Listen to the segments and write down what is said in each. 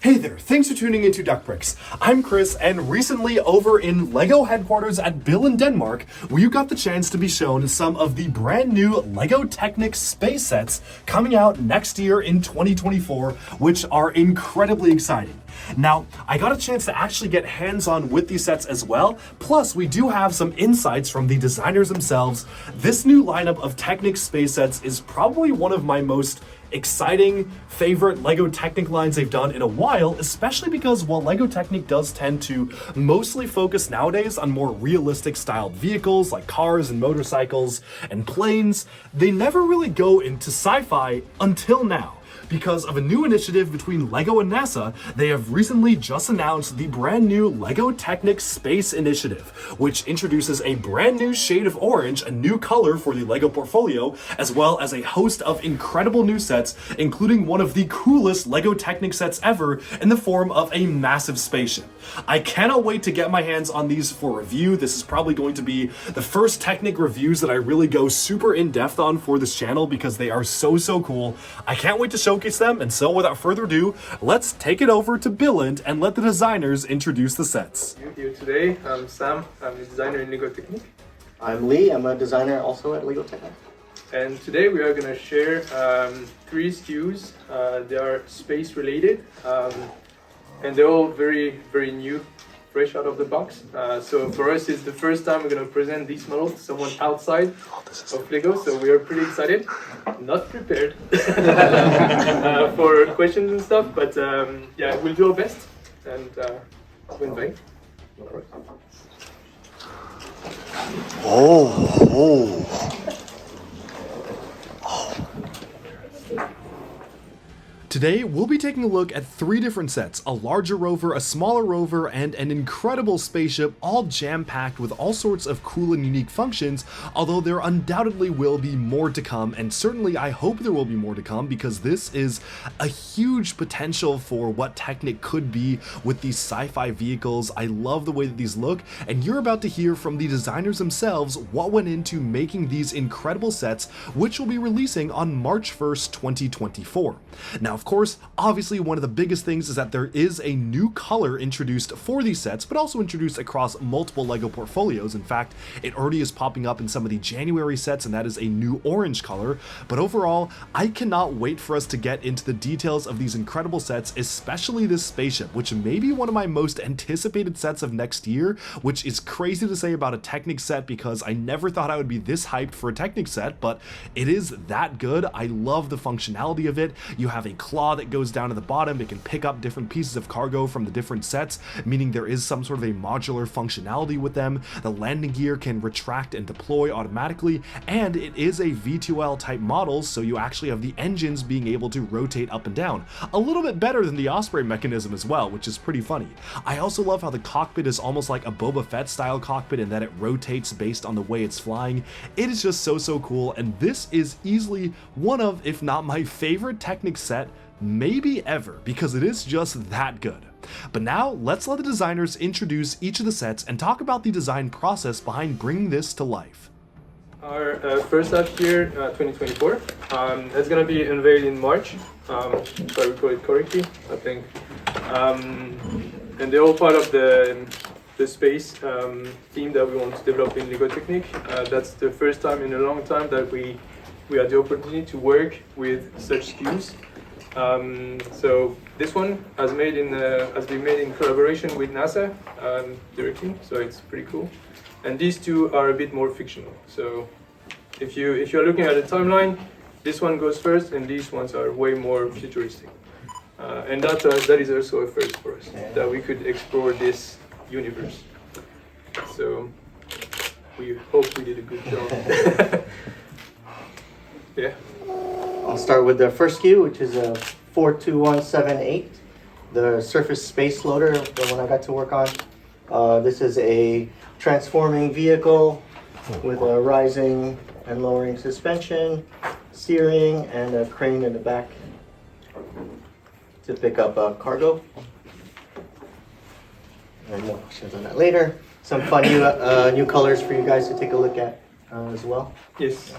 Hey there, thanks for tuning into Duckbricks. I'm Chris, and recently over in LEGO headquarters at Billund, Denmark, we got the chance to be shown some of the brand new LEGO Technic space sets coming out next year in 2024, which are incredibly exciting. Now, I got a chance to actually get hands-on with these sets as well, plus we do have some insights from the designers themselves. This new lineup of Technic space sets is probably one of my most exciting favorite LEGO Technic lines they've done in a while, especially because while LEGO Technic does tend to mostly focus nowadays on more realistic styled vehicles like cars and motorcycles and planes, they never really go into sci-fi until now. Because of a new initiative between LEGO and NASA, they have recently just announced the brand new LEGO Technic Space Initiative, which introduces a brand new shade of orange, a new color for the LEGO portfolio, as well as a host of incredible new sets, including one of the coolest LEGO Technic sets ever in the form of a massive spaceship. I cannot wait to get my hands on these for review. This is probably going to be the first Technic reviews that I really go super in-depth on for this channel because they are so cool. I can't wait to showcase them, and so without further ado, let's take it over to Billund and let the designers introduce the sets. Here today, I'm Sam, I'm a designer in LEGO Technic. I'm Lee, I'm a designer also at LEGO Technic. And today we are going to share 3 SKUs. They are space related, and they're all very new, fresh out of the box. So for us, it's the first time we're going to present these models to someone outside of LEGO, so we are pretty excited. Not prepared for questions and stuff, but yeah, we'll do our best and win bang. Today, we'll be taking a look at 3 different sets, a larger rover, a smaller rover, and an incredible spaceship, all jam-packed with all sorts of cool and unique functions, although there undoubtedly will be more to come, and certainly I hope there will be more to come, because this is a huge potential for what Technic could be with these sci-fi vehicles. I love the way that these look, and you're about to hear from the designers themselves what went into making these incredible sets, which will be releasing on March 1st, 2024. Now, of course, obviously one of the biggest things is that there is a new color introduced for these sets, but also introduced across multiple LEGO portfolios. In fact, it already is popping up in some of the January sets, and that is a new orange color. But overall, I cannot wait for us to get into the details of these incredible sets, especially this spaceship, which may be one of my most anticipated sets of next year, which is crazy to say about a Technic set because I never thought I would be this hyped for a Technic set, but it is that good. I love the functionality of it. You have a claw that goes down to the bottom. It can pick up different pieces of cargo from the different sets, meaning there is some sort of a modular functionality with them. The landing gear can retract and deploy automatically, and it is a V2L type model, so you actually have the engines being able to rotate up and down. A little bit better than the Osprey mechanism as well, which is pretty funny. I also love how the cockpit is almost like a Boba Fett style cockpit in that it rotates based on the way it's flying. It is just so cool, and this is easily one of, if not my favorite Technic set maybe ever, because it is just that good. But now, let's let the designers introduce each of the sets and talk about the design process behind bringing this to life. Our first half year, 2024, it's going to be unveiled in March, if I recall it correctly, I think. And they're all part of the space theme that we want to develop in LEGO Technic. That's the first time in a long time that we had the opportunity to work with such SKUs. So this one has been made in collaboration with NASA directly, so it's pretty cool. And these two are a bit more fictional. So if you're looking at the timeline, this one goes first, and these ones are way more futuristic. And that is also a first for us, that we could explore this universe. So we hope we did a good job. Yeah. I'll start with the first SKU, which is a 42178, the surface space loader, the one I got to work on. This is a transforming vehicle with a rising and lowering suspension, steering, and a crane in the back to pick up cargo. And more questions on that later. Some fun new colors for you guys to take a look at as well. Yes.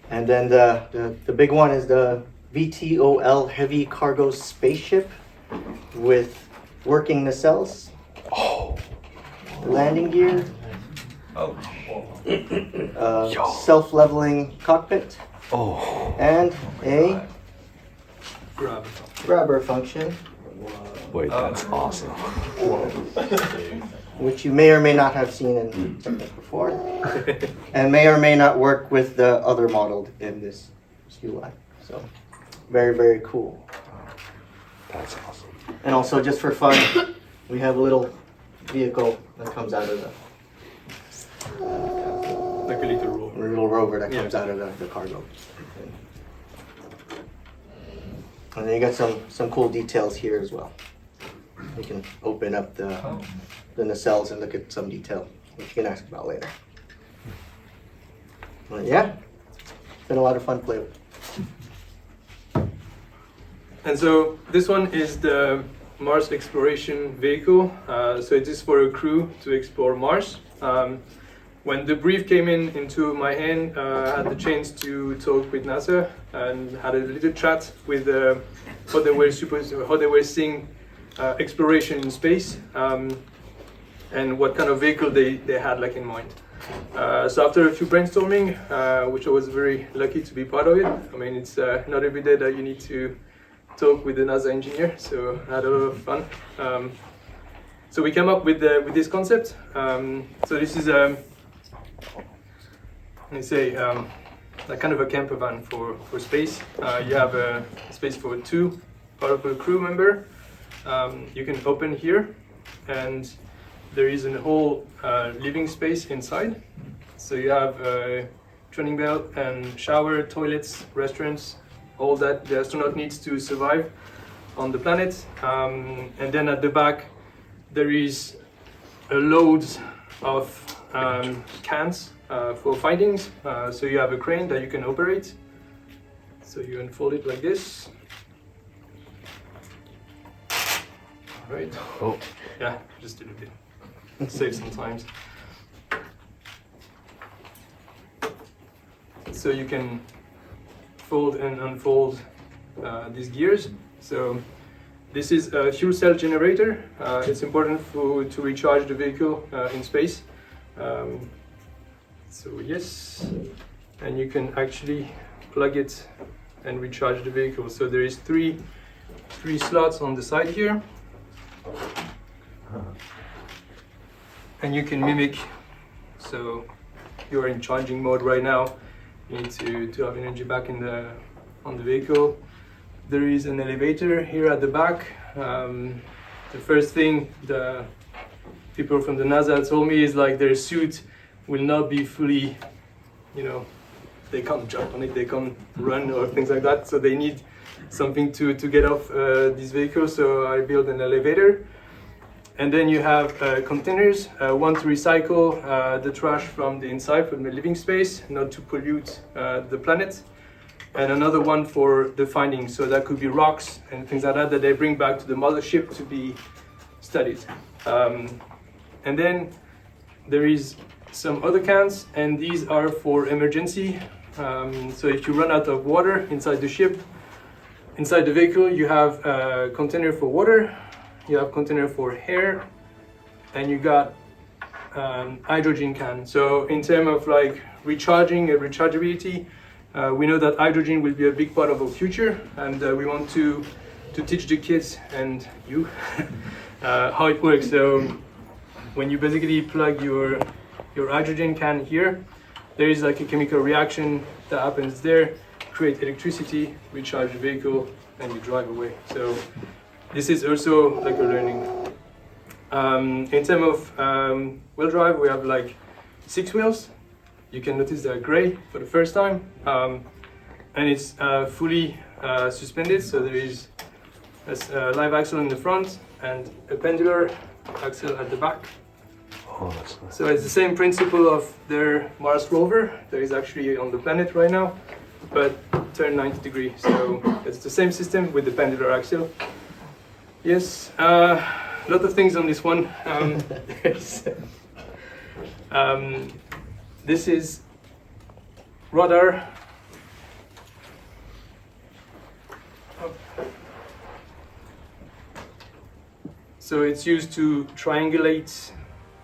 And then the big one is the VTOL Heavy Cargo Spaceship. with working nacelles, landing gear, self-leveling cockpit, and a grabber function, Wait, that's awesome. which you may or may not have seen in Technic before, and may or may not work with the other model in this SKU line. So, very, very cool. That's awesome. And also, just for fun, we have a little vehicle that comes out of Like a little rover. a little rover that comes Yeah. out of the cargo. And then you got some cool details here as well. You can open up the nacelles and look at some detail, which you can ask about later. But yeah, it's been a lot of fun to play with. And so this one is the Mars exploration vehicle. So it is for a crew to explore Mars. When the brief came into my hand, I had the chance to talk with NASA and had a little chat with how they were seeing exploration in space, and what kind of vehicle they had like in mind. So after a few brainstorming, which I was very lucky to be part of it. I mean, it's not every day that you need to talk with the NASA engineer, so I had a lot of fun. So we came up with this concept. So this is let's say like kind of a camper van for space. You have a space for two powerful crew member. You can open here, and there is a whole living space inside. So you have a training belt and shower, toilets, restaurants, all that the astronaut needs to survive on the planet. And then at the back, there is a load of cans for findings. So you have a crane that you can operate. So you unfold it like this. All right. Oh. Yeah, just a little bit. Save some time. So you can fold and unfold these gears. So this is a fuel cell generator. It's important to recharge the vehicle in space. So yes, and you can actually plug it and recharge the vehicle. So there is three slots on the side here. And you can mimic, so you're in charging mode right now. You need to have energy back on the vehicle. There is an elevator here at the back. The first thing the people from the NASA told me is like their suit will not be fully, they can't jump on it, they can't run or things like that. So they need something to get off this vehicle. So I built an elevator. And then you have containers, one to recycle the trash from the inside, from the living space, not to pollute the planet. And another one for the findings, so that could be rocks and things like that they bring back to the mothership to be studied. And then there is some other cans, and these are for emergency. So if you run out of water inside the ship, inside the vehicle, you have a container for water, you have container for air, and you got hydrogen can. So in terms of like recharging and rechargeability, we know that hydrogen will be a big part of our future, and we want to teach the kids and you how it works. So when you basically plug your hydrogen can here, there is like a chemical reaction that happens there, create electricity, recharge the vehicle, and you drive away. So this is also like a learning. In terms of wheel drive, we have like 6 wheels. You can notice they're gray for the first time, and it's fully suspended. So there is a live axle in the front and a pendular axle at the back. Oh, that's nice. So it's the same principle of their Mars rover that is actually on the planet right now, but turned 90 degrees. So it's the same system with the pendular axle. Yes, a lot of things on this one. This is radar. So it's used to triangulate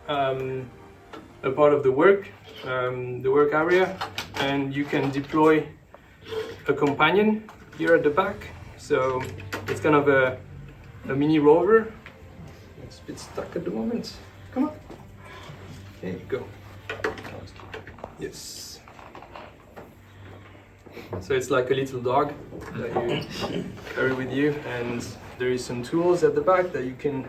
a part of the work area, and you can deploy a companion here at the back. So it's kind of a mini rover. It's a bit stuck at the moment. Come on. There you go. Yes. So it's like a little dog that you carry with you, and there is some tools at the back that you can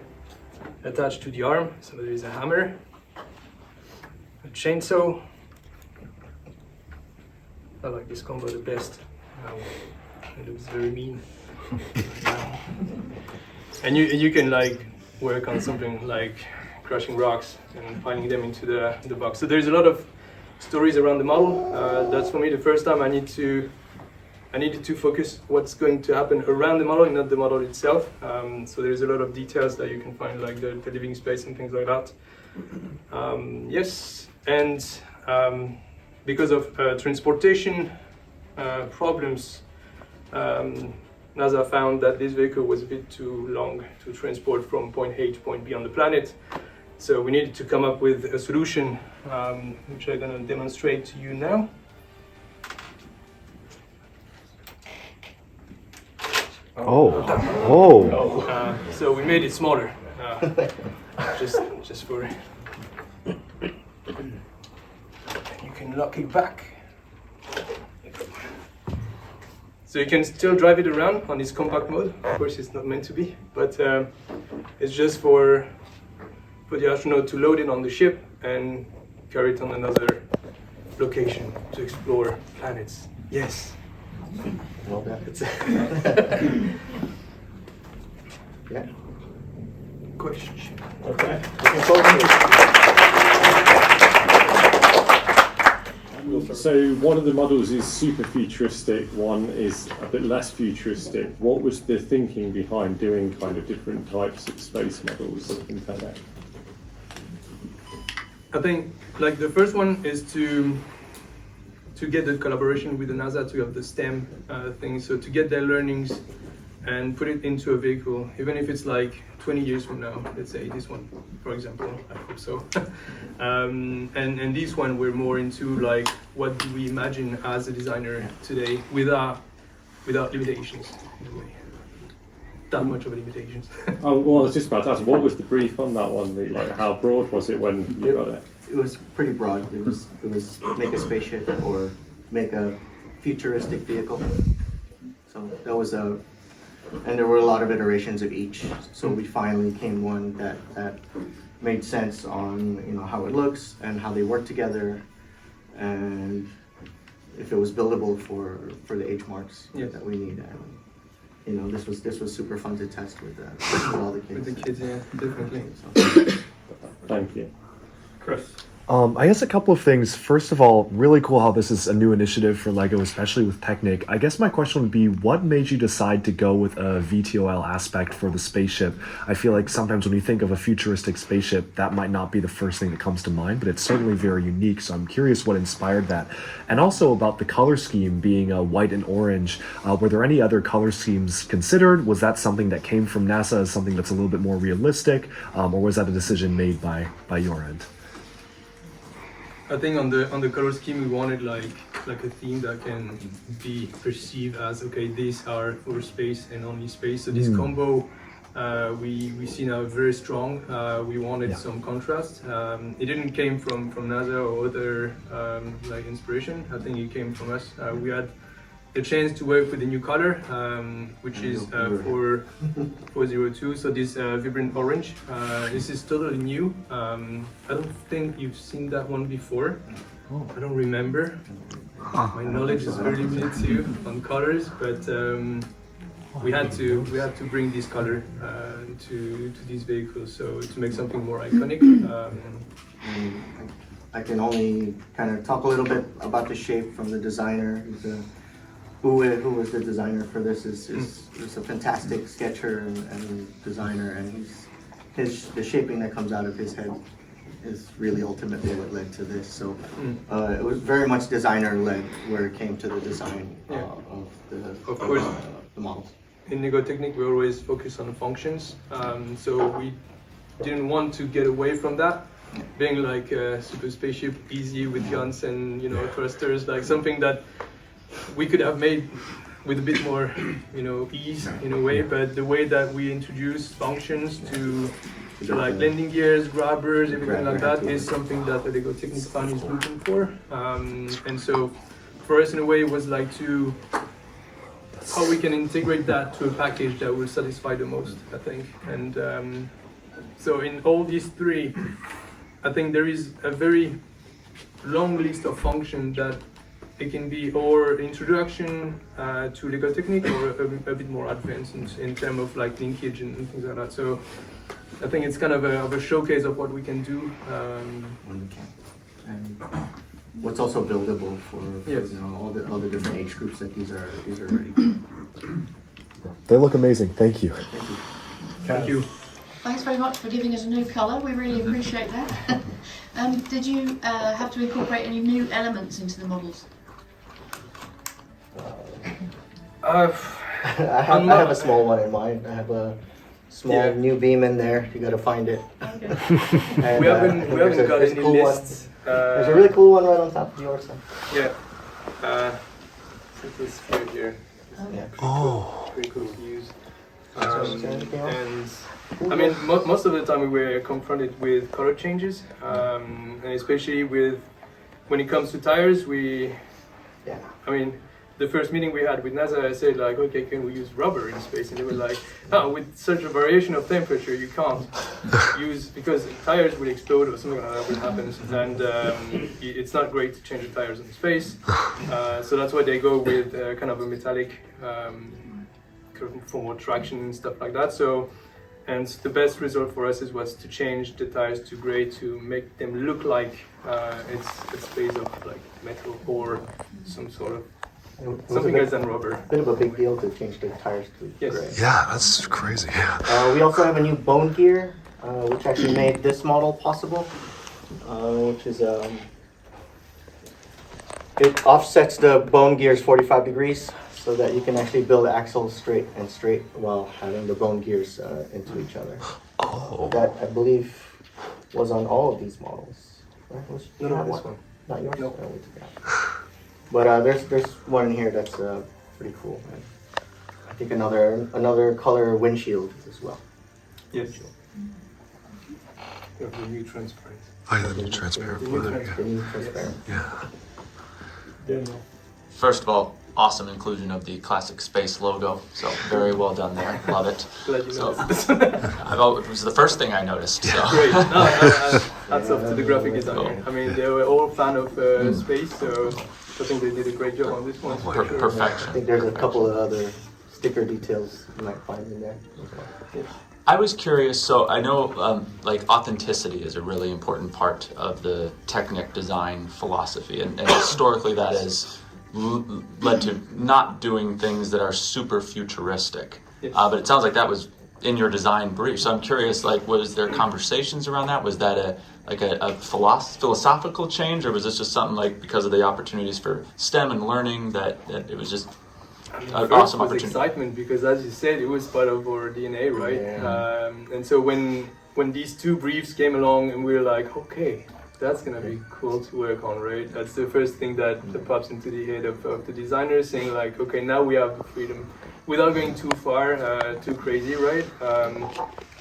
attach to the arm. So there is a hammer, a chainsaw. I like this combo the best. It looks very mean. And you can like work on something like crushing rocks and piling them into the box. So there's a lot of stories around the model. That's for me the first time I needed to focus what's going to happen around the model, not the model itself. So there's a lot of details that you can find, like the living space and things like that. Yes, and because of transportation problems, NASA found that this vehicle was a bit too long to transport from point A to point B on the planet. So we needed to come up with a solution, which I'm going to demonstrate to you now. So we made it smaller, just for it. You can lock it back. So you can still drive it around on this compact mode. Of course, it's not meant to be, but it's just for the astronaut to load it on the ship and carry it on another location to explore planets. Yes. Well done. Yeah. Question. Okay. Looking forward to it. So one of the models is super futuristic, one is a bit less futuristic. What was the thinking behind doing kind of different types of space models in Technic? I think like the first one is to get the collaboration with the NASA, to have the STEM thing, so to get their learnings and put it into a vehicle, even if it's like 20 years from now, let's say this one, for example, I hope so. And this one, we're more into like, what do we imagine as a designer today without limitations, in a way. That much of limitations. Oh, well, I was just about to ask, what was the brief on that one? Like, how broad was it when you got it? It was pretty broad. It was make a spaceship or make a futuristic vehicle. So that was and there were a lot of iterations of each. So we finally came one that made sense on how it looks and how they work together, and if it was buildable for the H marks that we need. And this was super fun to test with all the kids. With the kids, yeah, definitely. So. Thank you. Chris. I guess a couple of things. First of all, really cool how this is a new initiative for LEGO, especially with Technic. I guess my question would be, what made you decide to go with a VTOL aspect for the spaceship? I feel like sometimes when you think of a futuristic spaceship, that might not be the first thing that comes to mind, but it's certainly very unique. So I'm curious what inspired that. And also about the color scheme being white and orange. Were there any other color schemes considered? Was that something that came from NASA as something that's a little bit more realistic? Or was that a decision made by your end? I think on the color scheme we wanted like a theme that can be perceived as, okay, these are for space and only space. So this combo we see now very strong. We wanted some contrast. It didn't came from NASA or other like inspiration. I think it came from us. We had the chance to work with a new color, which is 402. So this vibrant orange. This is totally new. I don't think you've seen that one before. I don't remember. My knowledge is very limited too on colors, but we had to bring this color to these vehicles, so to make something more iconic. I can only kind of talk a little bit about the shape from the designer. Who was the designer for this is a fantastic sketcher and designer, and the shaping that comes out of his head is really ultimately what led to this. So it was very much designer led where it came to the design of the models. in Lego Technic we always focus on functions, so we didn't want to get away from that, being like a super spaceship, easy with guns and thrusters, like something that we could have made with a bit more ease in a way. But the way that we introduce functions to like landing gears, grabbers, everything like that is something that the Lego Technic fan is looking for. And so for us in a way it was like to how we can integrate that to a package that will satisfy the most, I think. And so in all these three, I think there is a very long list of functions that it can be or introduction to Lego Technic or a bit more advanced in terms of like linkage and things like that. So I think it's kind of a showcase of what we can do. And what's also buildable for Yes. all the different age groups that these are ready. They look amazing. Thank you. Thank you. Thanks very much for giving us a new colour. We really appreciate that. Did you have to incorporate any new elements into the models? I have a small one in mind. I have a small new beam in there. You got to find it. Okay. And, We haven't got there's a any cool lists. There's a really cool one right on top of yours. Yeah. This view here. Yeah. Pretty cool to use. Is there anything else? And I mean, most of the time we were confronted with color changes, and especially with when it comes to tires, Yeah. I mean, the first meeting we had with NASA, I said like, okay, can we use rubber in space? And they were like, no, with such a variation of temperature, you can't use, because tires will explode or something like that will happen, and it's not great to change the tires in space. So that's why they go with kind of a metallic for more traction and stuff like that. So, and the best result for us was to change the tires to gray to make them look like it's a space of like metal or some sort of something else than rubber. Bit of a big deal to change the tires to Yes. gray. Yeah, that's crazy. We also have a new bone gear, which actually made this model possible, which is it offsets the bone gears 45 degrees so that you can actually build axles straight while having the bone gears into each other. Oh. That I believe was on all of these models. Right? No, You have this one. Not yours. No. Oh, we took it out. But there's one in here that's pretty cool. And I think another color windshield as well. Yes. You have the new transparent. Oh, yeah, the transparent The one. new There we go. The new transparent. Yeah. First of all, awesome inclusion of the classic space logo. So very well done there. Love it. Glad you So- noticed this. It was the first thing I noticed. So. Great. No, hats off to the graphic designer. I mean, they were all fan of space, so I think they did a great job on this one. for sure. I Perfection. think there's a couple of other sticker details you might find in there as well. I was curious, so I know like authenticity is a really important part of the Technic design philosophy, and historically that has led to not doing things that are super futuristic. Yes. But it sounds like that was in your design brief. So I'm curious, like, was there conversations around that? Was that a philosophical change, or was this just something like because of the opportunities for STEM and learning that it was just an First awesome was opportunity? excitement because, as you said, it was part of our DNA, right? Yeah. And so when these two briefs came along, and we were like, okay, that's gonna be cool to work on, right? That's the first thing that pops into the head of the designer, saying like, okay, now we have the freedom, without going too far, too crazy, right?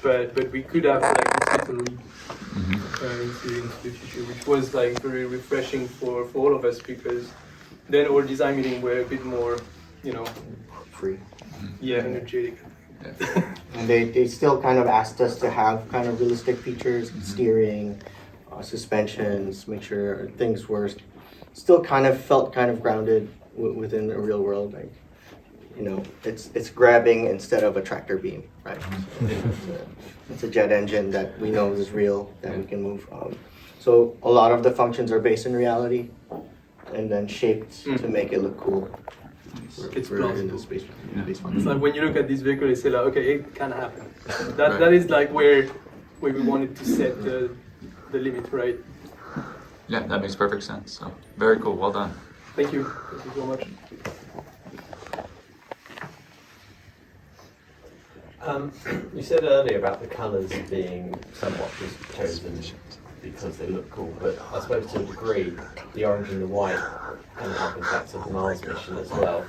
But we could have like this little leap into the future, which was like very refreshing for all of us, because then our design meeting were a bit more, Free. energetic. And they still kind of asked us to have kind of realistic features, steering, suspensions, make sure things were still felt kind of grounded within the real world. Like, it's grabbing instead of a tractor beam, right? So it's a jet engine that we know is real, that we can move. So a lot of the functions are based in reality and then shaped to make it look cool. It's for in the space It's function. like when you look at this vehicle, you say like, okay, it can happen. That is like where we wanted to set the limit, right? Yeah, that makes perfect sense. So very cool. Well done. Thank you so much. You said earlier about the colours being somewhat just chosen because they look cool, but I suppose to a degree, the orange and the white kind of happens back to the Mars mission as well.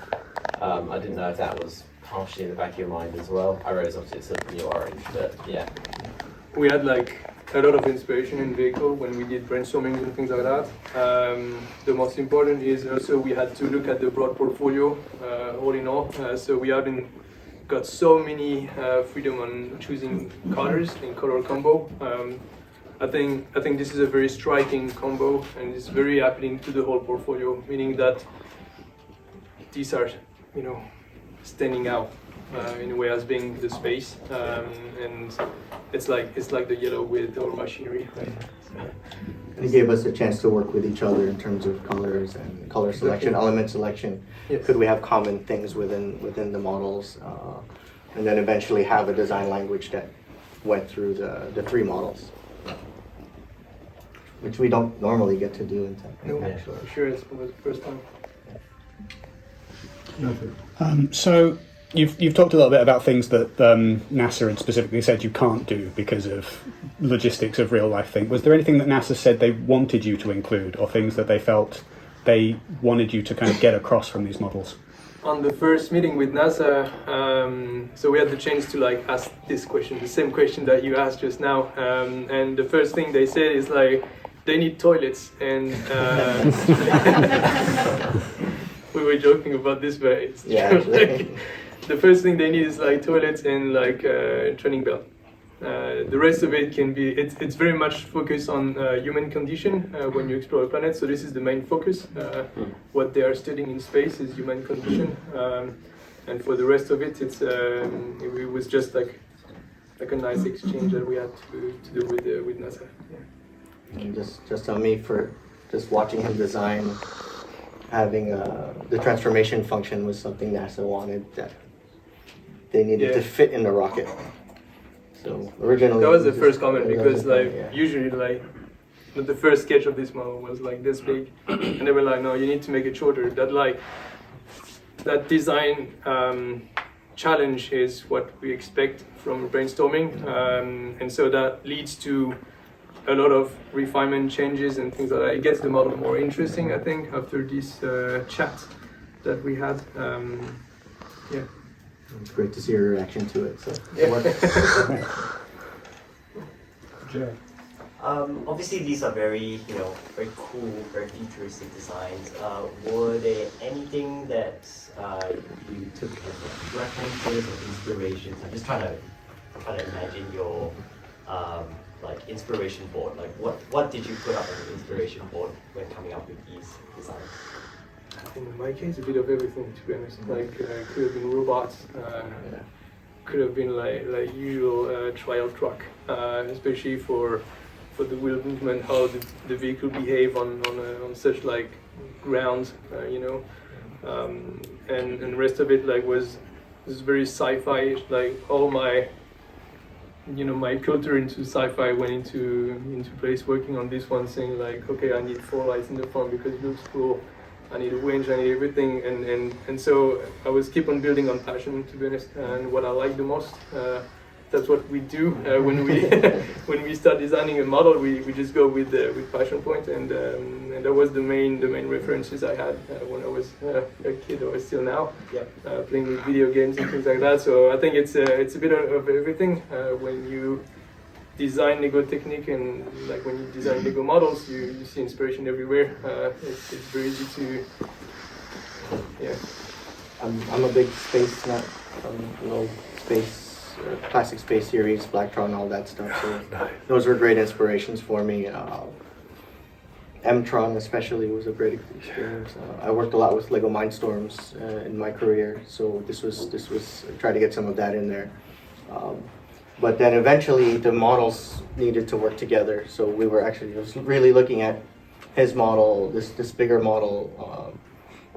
I didn't know if that was partially in the back of your mind as well. I realise obviously it's a new orange, but yeah. We had like a lot of inspiration in vehicle when we did brainstorming and things like that. The most important is also we had to look at the broad portfolio all in all. So we haven't got so many freedom on choosing colors in color combo. I think this is a very striking combo and it's very appealing to the whole portfolio, meaning that these are, you know, standing out in a way as being the space, and it's like the yellow with our machinery. Right? It gave us a chance to work with each other in terms of colors and color selection, element selection. Yes. Could we have common things within the models, and then eventually have a design language that went through the three models, which we don't normally get to do in Technic. No, Actually. I'm sure it was the first time. So you've talked a little bit about things that NASA had specifically said you can't do because of logistics of real life thing. Was there anything that NASA said they wanted you to include, or things that they felt they wanted you to kind of get across from these models? On the first meeting with NASA, so we had the chance to like ask this question, the same question that you asked just now, and the first thing they said is like they need toilets, and we were joking about this, but it's true. Yeah, Like, the first thing they need is like toilets and like training belt. The rest of it can be, it's very much focused on human condition when you explore a planet, so this is the main focus. What they are studying in space is human condition, and for the rest of it, it was just like a nice exchange that we had to do with NASA. Yeah. And just on me for just watching him design, having the transformation function was something NASA wanted that they needed to fit in the rocket. So originally That was the first comment that was because the like comment, yeah. usually like the first sketch of this model was like this big, and they were like, no, you need to make it shorter. That design challenge is what we expect from brainstorming, and so that leads to a lot of refinement changes and things like that. It gets the model more interesting, I think, after this chat that we had. Yeah. It's great to see your reaction to it. So Obviously, these are very, very cool, very futuristic designs. Were there anything that you took as references or inspirations? I'm just trying to imagine your like inspiration board. Like, what did you put up on the inspiration board when coming up with these designs? In my case, a bit of everything, to be honest. Like, could have been robots, could have been like usual trial truck, especially for the wheel movement, how the vehicle behave on such like ground, and the rest of it like was very sci-fi. Like all my my culture into sci-fi went into place working on this one, saying like, okay, I need 4 lights in the front because it looks cool. I need a winch, I need everything, and so I was keep on building on passion, to be honest, and what I like the most. That's what we do when we when we start designing a model. We just go with passion point, and that was the main references I had when I was a kid, or still now, playing with video games and things like that. So I think it's a bit of everything when you design Lego Technic, and like when you design Lego models, you see inspiration everywhere. It's very easy to, I'm a big space nut, space, classic space series, Blacktron, all that stuff. So those were great inspirations for me. M-Tron especially was a great experience. I worked a lot with Lego Mindstorms in my career, so this was try to get some of that in there. But then eventually the models needed to work together, so we were actually just really looking at his model, this bigger model,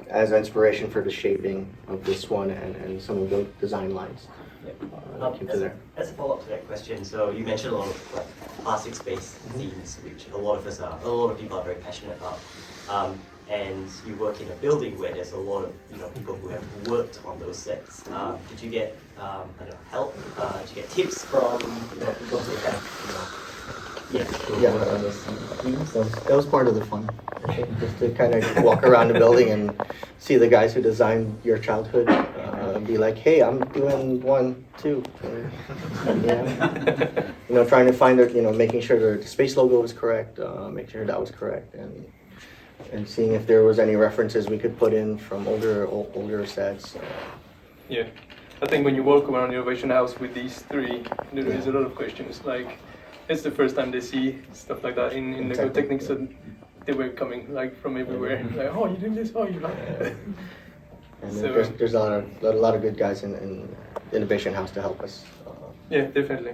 as inspiration for the shaping of this one and some of the design lines. As a follow-up to that question, so you mentioned a lot of classic space themes, which a lot of people are very passionate about. and you work in a building where there's a lot of people who have worked on those sets. Did you get I don't know, help? Did you get tips from people who have That was part of the fun. Just to kind of walk around the building and see the guys who designed your childhood be like, hey, I'm doing 1, 2. Yeah. Trying to find it, making sure the space logo was correct, making sure that was correct, and seeing if there was any references we could put in from older sets. Yeah, I think when you walk around Innovation House with these three, there is a lot of questions. Like, it's the first time they see stuff like that in Lego Technic, so they were coming like from everywhere. Like, oh, you're doing this? Oh, you like it? And So, there's a lot of good guys in Innovation House to help us. yeah, definitely.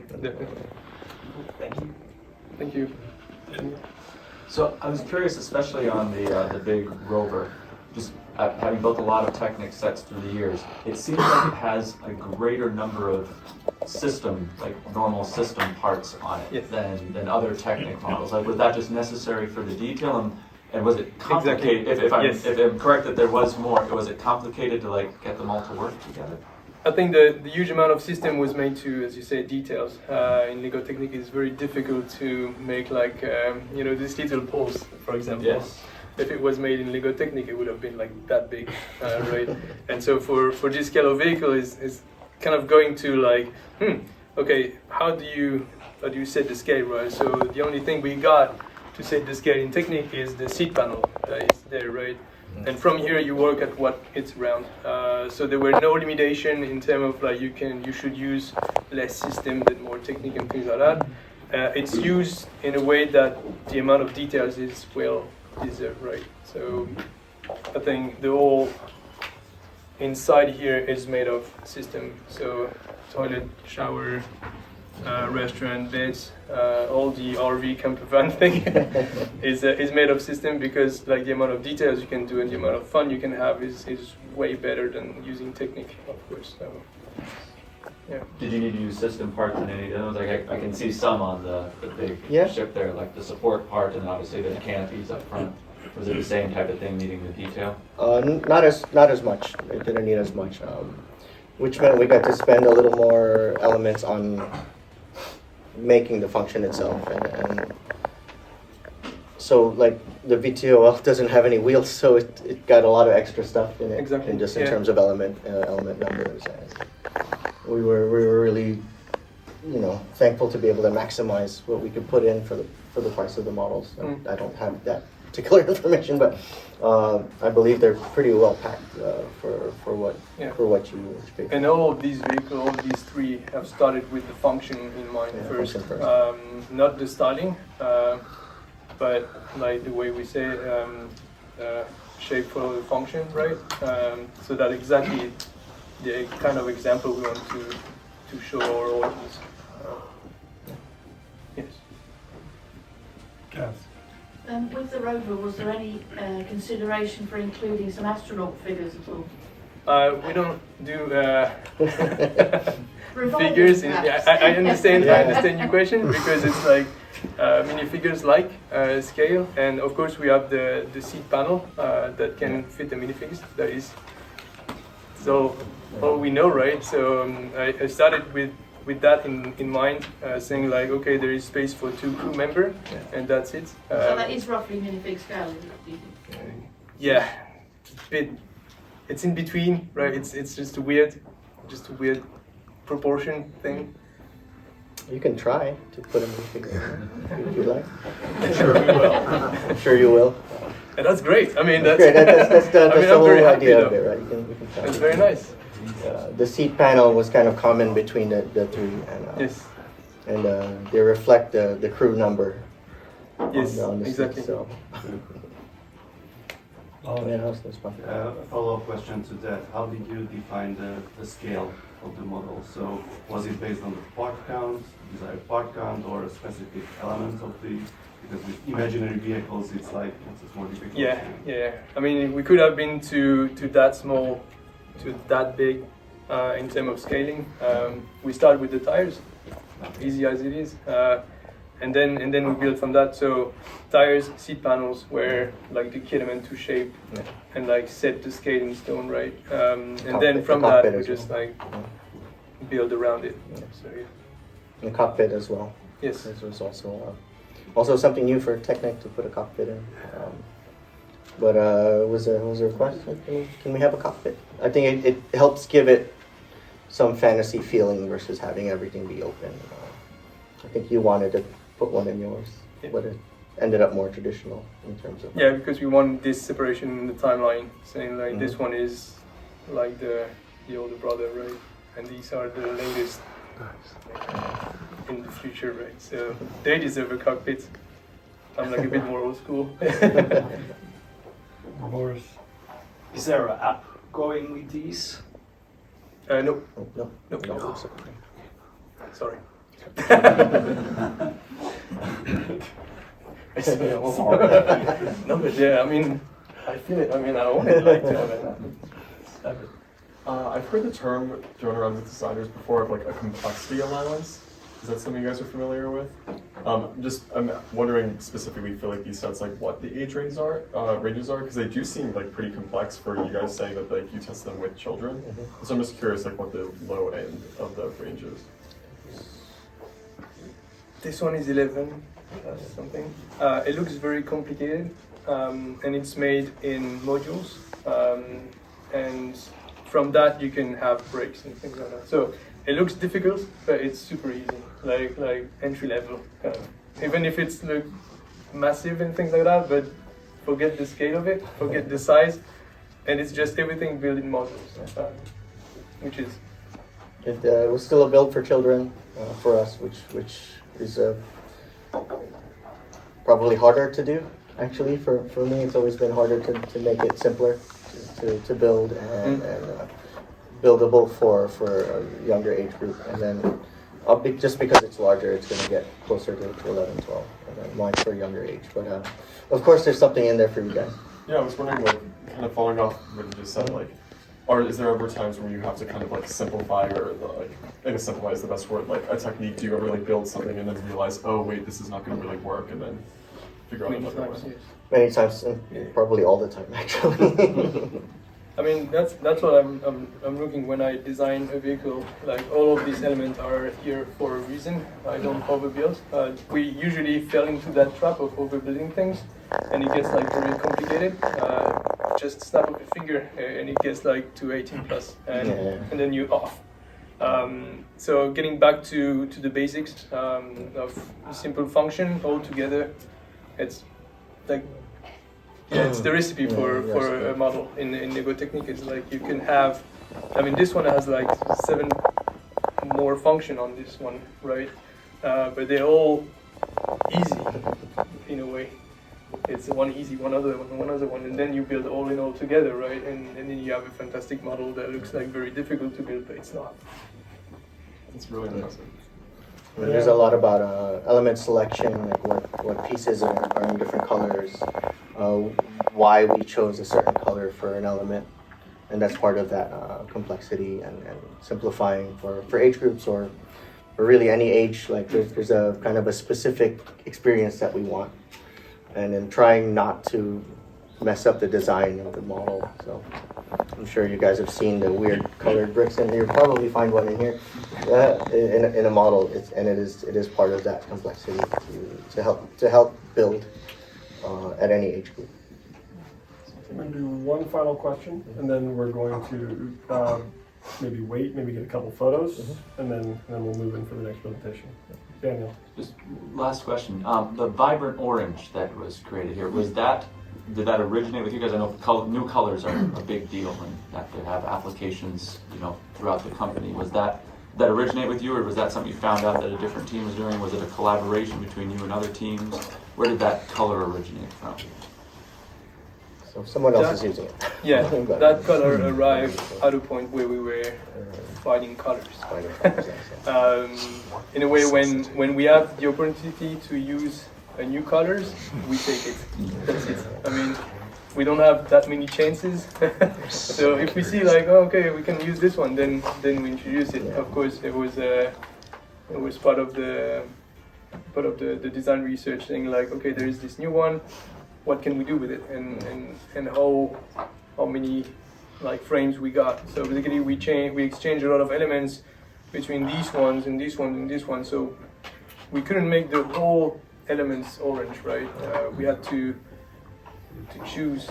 Thank you. Thank you. So I was curious, especially on the big rover, just having built a lot of Technic sets through the years, it seems like it has a greater number of normal system parts on it. Yes. than other Technic models. Like, was that just necessary for the detail, and was it complicated? Exactly. If I'm correct that there was more, was it complicated to get them all to work together? I think the huge amount of system was made to, as you say, details. In Lego Technic, it's very difficult to make these little poles, for example. Yes. If it was made in Lego Technic, it would have been like that big, right? And so for this scale of vehicle, is kind of going to okay, how do you set the scale, right? So the only thing we got to set the scale in Technic is the seat panel that is there, right? And from here you work at what it's around. So there were no limitation in terms of you should use less system than more Technic and things like that. It's used in a way that the amount of details is well deserved, right? So I think the whole inside here is made of system. So toilet, shower, restaurant, beds, all the RV camper van thing is made of system, because the amount of details you can do and the amount of fun you can have is way better than using Technic, of course. So, yeah. Did you need to use system parts in any of those? I can see some on the big ship there, like the support part, and obviously the canopies up front. Was it the same type of thing, needing the detail? Not as much. It didn't need as much, which meant we got to spend a little more elements on making the function itself, and so the VTOL doesn't have any wheels, so it got a lot of extra stuff in it. Exactly. And just in terms of element numbers, and we were really thankful to be able to maximize what we could put in for the price of the models. I don't have that particular information, but I believe they're pretty well packed for what you pay. And all of these vehicles, all of these three, have started with the function in mind first. Not the styling, but the way we say shape follow the function, right? So that exactly the kind of example we want to show our audience. Yes. Yes. With the rover, was there any consideration for including some astronaut figures at all? We don't do Revolvers, figures. perhaps. I understand. I understand your question, because it's minifigures scale, and of course we have the seat panel that can fit the minifigures. That is so all we know, right? So I started with that in mind, saying okay, there is space for 2 crew members, and that's it. So that is roughly minifig scale, isn't it, do you think? Yeah, it's in between, right? It's just a weird proportion thing. You can try to put a minifigure in if you like. I'm sure we will. I'm sure you will. And that's great. I mean, that's great. That's the I'm whole very happy, idea of though. it, right? You can try. That's very nice. The seat panel was kind of common between the three, and Yes. and they reflect the crew number. Yes, on the exactly. seat, so. That's fun. A follow-up question to that. How did you define the scale of the model? So was it based on the part count, desired part count, or specific elements of the? Because with imaginary vehicles, it's more difficult. Yeah. I mean, we could have been to that small, to that big, in terms of scaling. We start with the tires, easy as it is. and then we built from that. So tires, seat panels were like the key element to shape and like set the scale in stone, right? And then from that we just like build around it. So yeah. The cockpit as well. Yes. This was also something new for Technic to put a cockpit in. But was there a question? Can we have a cockpit? I think it helps give it some fantasy feeling versus having everything be open. I think you wanted to put one in yours, but it ended up more traditional in terms of... Yeah, because we want this separation in the timeline, saying like this one is like the older brother, right? And these are the latest in the future, right? So they deserve a cockpit. I'm like a bit more old school. Boris, is there an app going with these? No. No. Sorry. No, but yeah, I mean, I feel it. I mean, I want it like to have it. I've heard the term thrown around with designers before of like a complexity allowance. Is that something you guys are familiar with? I'm wondering specifically for like these sets, like what the age ranges are, because they do seem like pretty complex for you guys saying that like you test them with children. So I'm just curious like what the low end of the range is. This one is 11 something. It looks very complicated, and it's made in modules, and from that you can have breaks and things like that. So it looks difficult, but it's super easy, like entry level. Even if it's like massive and things like that, but forget the scale of it, forget the size, and it's just everything built in modules, which is. It was still a build for children for us, which is probably harder to do. Actually, for me, it's always been harder to make it simpler to build and buildable for a younger age group. And then just because it's larger, it's going to get closer to 11, 12. And then mine's for a younger age. But of course, there's something in there for you guys. Yeah, I was wondering, like, kind of following off what you just said, like, is there ever times when you have to kind of like simplify or like, I guess simplify is the best word, like a technique, do you ever like build something and then realize, oh wait, this is not going to really work, and then figure out another way? Many times, probably all the time actually. I mean, that's what I'm looking when I design a vehicle. Like all of these elements are here for a reason. I don't overbuild. We usually fell into that trap of overbuilding things, and it gets like very complicated. Just snap of a finger, and it gets like to 18 plus, and then you're off. So getting back to the basics of a simple function all together, it's like. Yeah, it's the recipe for a model in Lego Technic. It's like you can have, I mean, this one has like 7 more function on this one, right? But they're all easy in a way. It's one easy, one other one, and then you build all in all together, right? And then you have a fantastic model that looks like very difficult to build, but it's not. It's really impressive. There's a lot about element selection, like what pieces are in different colors, why we chose a certain color for an element, and that's part of that complexity and simplifying for age groups or really any age. Like there's a kind of a specific experience that we want, and then trying not to mess up the design of the model. So I'm sure you guys have seen the weird colored bricks in here. You'll probably find one in here in a model. It is part of that complexity to help build at any age group. I'm going to do one final question, and then we're going to maybe get a couple photos, and then we'll move in for the next presentation. Daniel. Just last question. The vibrant orange that was created here, did that originate with you guys? I know new colors are a big deal and that they have applications, throughout the company. Was that originate with you, or was that something you found out that a different team was doing? Was it a collaboration between you and other teams? Where did that color originate from? So someone else is using it. Yeah, that color arrived at a point where we were finding colors. In a way, when we have the opportunity to use new colors, we take it. That's it. I mean, we don't have that many chances. So if we see like, oh, okay, we can use this one, then we introduce it. Of course, it was part of the the design research, saying like, okay, there is this new one, what can we do with it, and how many like frames we got. So basically we exchange a lot of elements between these ones and this one and this one. So we couldn't make the whole elements orange, right? We had to choose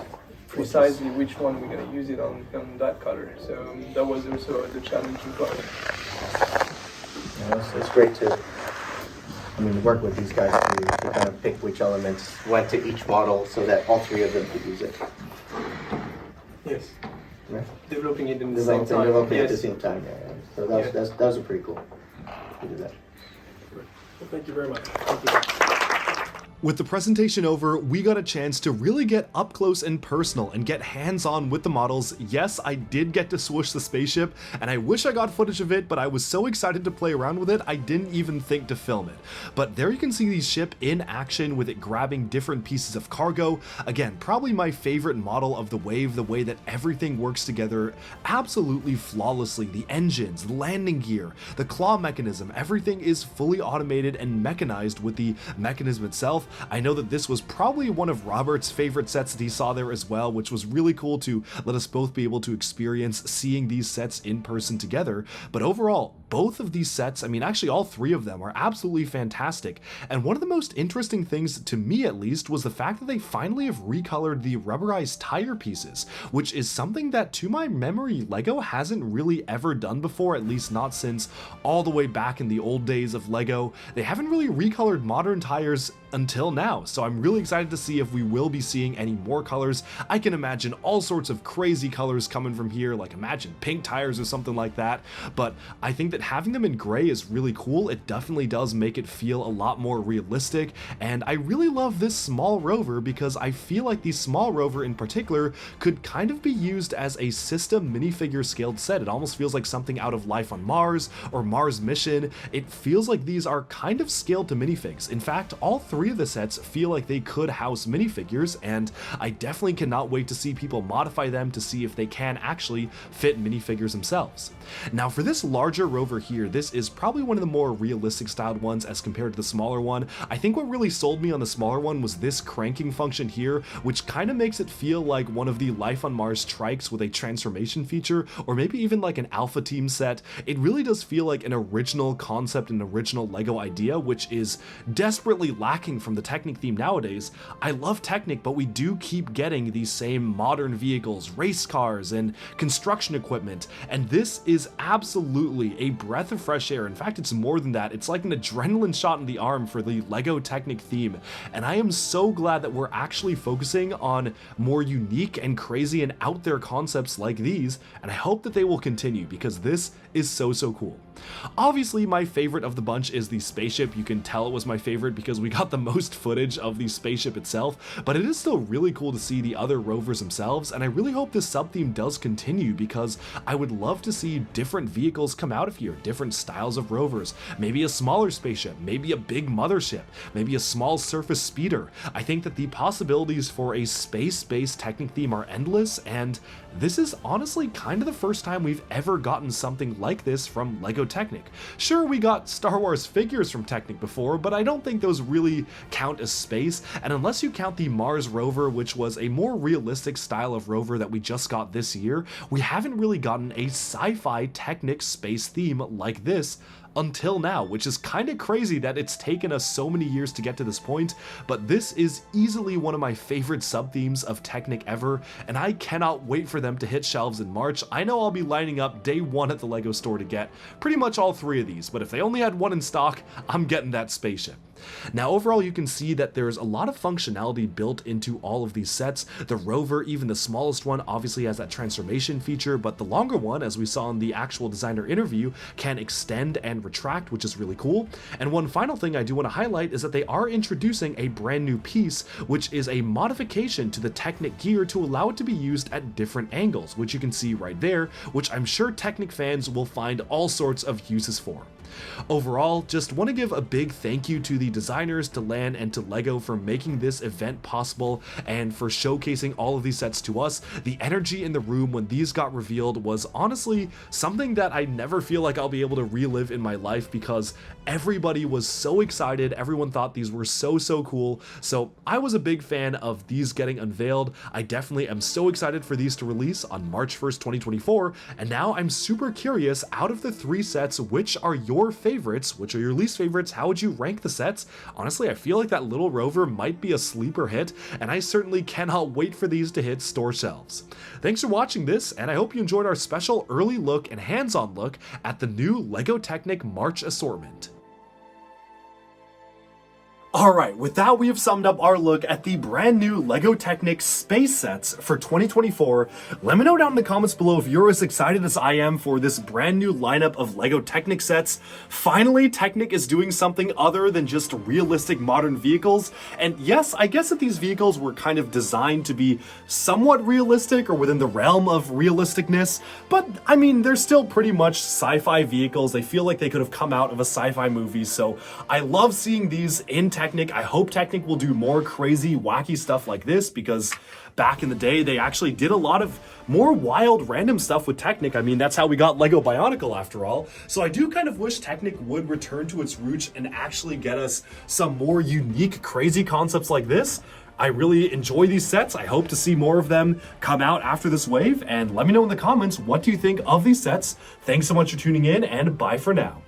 precisely which one we're going to use it on that color. So that was also the challenging part. Yeah, it's great to work with these guys to kind of pick which elements went to each model so that all three of them could use it. Yes. Yeah. Developing it in the same time. Developing yes. at the same time, yeah. So that was pretty cool to do that. Well, thank you very much. Thank you. With the presentation over, we got a chance to really get up close and personal and get hands-on with the models. Yes, I did get to swoosh the spaceship, and I wish I got footage of it, but I was so excited to play around with it, I didn't even think to film it. But there you can see the ship in action with it grabbing different pieces of cargo. Again, probably my favorite model of the Wave, the way that everything works together absolutely flawlessly. The engines, the landing gear, the claw mechanism, everything is fully automated and mechanized with the mechanism itself. I know that this was probably one of Robert's favorite sets that he saw there as well, which was really cool to let us both be able to experience seeing these sets in person together. But overall, both of these sets, actually all three of them are absolutely fantastic. And one of the most interesting things, to me at least, was the fact that they finally have recolored the rubberized tire pieces, which is something that, to my memory, LEGO hasn't really ever done before, at least not since all the way back in the old days of LEGO. They haven't really recolored modern tires until now, so I'm really excited to see if we will be seeing any more colors. I can imagine all sorts of crazy colors coming from here, like imagine pink tires or something like that, but I think that having them in gray is really cool. It definitely does make it feel a lot more realistic, and I really love this small rover because I feel like the small rover in particular could kind of be used as a system minifigure scaled set. It almost feels like something out of Life on Mars or Mars Mission. It feels like these are kind of scaled to minifigs. In fact, all three of the sets feel like they could house minifigures, and I definitely cannot wait to see people modify them to see if they can actually fit minifigures themselves. Now for this larger rover here, this is probably one of the more realistic styled ones as compared to the smaller one. I think what really sold me on the smaller one was this cranking function here, which kind of makes it feel like one of the Life on Mars trikes with a transformation feature, or maybe even like an Alpha Team set. It really does feel like an original concept, an original LEGO idea, which is desperately lacking from the Technic theme nowadays. I love Technic, but we do keep getting these same modern vehicles, race cars, and construction equipment, and this is absolutely a breath of fresh air. In fact, it's more than that. It's like an adrenaline shot in the arm for the LEGO Technic theme, and I am so glad that we're actually focusing on more unique and crazy and out there concepts like these, and I hope that they will continue because this is so cool. Obviously, my favorite of the bunch is the spaceship. You can tell it was my favorite because we got the most footage of the spaceship itself, but it is still really cool to see the other rovers themselves, and I really hope this sub-theme does continue because I would love to see different vehicles come out of here, different styles of rovers, maybe a smaller spaceship, maybe a big mothership, maybe a small surface speeder. I think that the possibilities for a space-based Technic theme are endless, and this is honestly kind of the first time we've ever gotten something like this from LEGO Technic. Sure, we got Star Wars figures from Technic before, but I don't think those really count as space, and unless you count the Mars rover, which was a more realistic style of rover that we just got this year, we haven't really gotten a sci-fi Technic space theme like this until now, which is kind of crazy that it's taken us so many years to get to this point, but this is easily one of my favorite sub-themes of Technic ever, and I cannot wait for them to hit shelves in March. I know I'll be lining up day one at the LEGO store to get pretty much all three of these, but if they only had one in stock, I'm getting that spaceship. Now overall, you can see that there's a lot of functionality built into all of these sets. The rover, even the smallest one, obviously has that transformation feature, but the longer one, as we saw in the actual designer interview, can extend and retract, which is really cool. And one final thing I do want to highlight is that they are introducing a brand new piece, which is a modification to the Technic gear to allow it to be used at different angles, which you can see right there, which I'm sure Technic fans will find all sorts of uses for. Overall, just want to give a big thank you to the designers, to LAN, and to LEGO for making this event possible and for showcasing all of these sets to us. The energy in the room when these got revealed was honestly something that I never feel like I'll be able to relive in my life, because everybody was so excited, everyone thought these were so cool, so I was a big fan of these getting unveiled. I definitely am so excited for these to release on March 1st, 2024, and now I'm super curious, out of the 3 sets, which are your favorites, which are your least favorites, how would you rank the sets? Honestly, I feel like that little rover might be a sleeper hit, and I certainly cannot wait for these to hit store shelves. Thanks for watching this, and I hope you enjoyed our special early look and hands-on look at the new LEGO Technic March assortment. Alright, with that we have summed up our look at the brand new LEGO Technic space sets for 2024. Let me know down in the comments below if you're as excited as I am for this brand new lineup of LEGO Technic sets. Finally, Technic is doing something other than just realistic modern vehicles. And yes, I guess that these vehicles were kind of designed to be somewhat realistic or within the realm of realisticness, but I mean, they're still pretty much sci-fi vehicles. They feel like they could have come out of a sci-fi movie, so I love seeing these in Technic. I hope Technic will do more crazy, wacky stuff like this, because back in the day, they actually did a lot of more wild, random stuff with Technic. I mean, that's how we got LEGO Bionicle after all. So I do kind of wish Technic would return to its roots and actually get us some more unique, crazy concepts like this. I really enjoy these sets. I hope to see more of them come out after this wave, and let me know in the comments, what do you think of these sets? Thanks so much for tuning in, and bye for now.